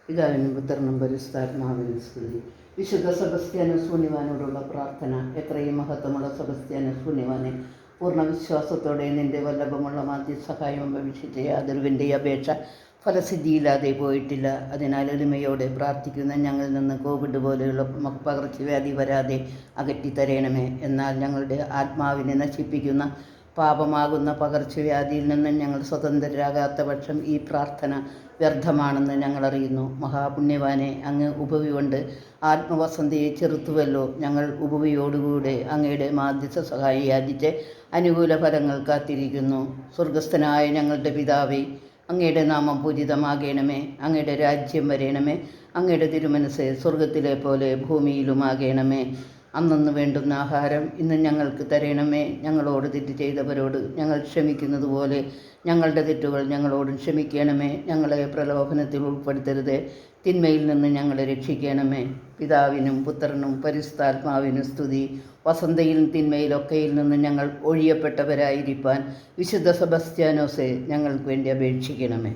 പിതാവിനും പുത്രനും പരിശുദ്ധാത്മാവിനും സ്തുതി. വിശുദ്ധ സെബസ്ത്യാനോസ് പുണ്യവാനോടുള്ള പ്രാർത്ഥന. എത്രയും മഹത്വമുള്ള സെബസ്ത്യാനോസ് പുണ്യവാനെ, പൂർണ്ണ വിശ്വാസത്തോടെ നിന്റെ വല്ലഭമുള്ള മാധ്യസഹായം അപേക്ഷിച്ച യാതൊരുവിൻ്റെ അപേക്ഷ ഫലസിദ്ധിയില്ലാതെ പോയിട്ടില്ല. അതിനാൽ എളിമയോടെ പ്രാർത്ഥിക്കുന്ന ഞങ്ങളിൽ നിന്ന് കോവിഡ് പോലെയുള്ള പകർച്ചവ്യാധി വരാതെ അകറ്റിത്തരയണമേ. എന്നാൽ ഞങ്ങളുടെ ആത്മാവിനെ നശിപ്പിക്കുന്ന പാപമാകുന്ന പകർച്ചവ്യാധിയിൽ നിന്ന് ഞങ്ങൾ സ്വതന്ത്രരാകാത്ത പക്ഷം ഈ പ്രാർത്ഥന വ്യർത്ഥമാണെന്ന് ഞങ്ങൾ അറിയുന്നു. മഹാപുണ്യവാനെ, അങ്ങ് ഉപവി കൊണ്ട് ആത്മവസന്തയെ ചെറുത്തുവല്ലോ. ഞങ്ങൾ ഉപവിയോടുകൂടെ അങ്ങയുടെ മാധ്യസ്ഥ സഹായം യാചിച്ച് അനുകൂല ഫലങ്ങൾ കാത്തിരിക്കുന്നു. സ്വർഗസ്ഥനായ ഞങ്ങളുടെ പിതാവേ, അങ്ങയുടെ നാമം പൂജിതമാകണമേ. അങ്ങയുടെ രാജ്യം വരേണമേ. അങ്ങയുടെ തിരുമനസ്സ് സ്വർഗത്തിലെ പോലെ ഭൂമിയിലുമാകണമേ. അന്നന്ന് വേണ്ടുന്ന ആഹാരം ഇന്ന് ഞങ്ങൾക്ക് തരണമേ. ഞങ്ങളോട് തെറ്റ് ചെയ്തവരോട് ഞങ്ങൾ ക്ഷമിക്കുന്നത് പോലെ ഞങ്ങളുടെ തെറ്റുകൾ ഞങ്ങളോടും ക്ഷമിക്കണമേ. ഞങ്ങളെ പ്രലോഭനത്തിൽ ഉൾപ്പെടുത്തരുത്, തിന്മയിൽ നിന്ന് ഞങ്ങളെ രക്ഷിക്കണമേ. പിതാവിനും പുത്രനും പരിശുദ്ധാത്മാവിനും സ്തുതി. വസന്തയിലും തിന്മയിലൊക്കെയിൽ നിന്ന് ഞങ്ങൾ ഒഴിയപ്പെട്ടവരായിരിക്കാൻ വിശുദ്ധ സെബസ്ത്യാനോസെ ഞങ്ങൾക്ക് വേണ്ടി അപേക്ഷിക്കണമേ.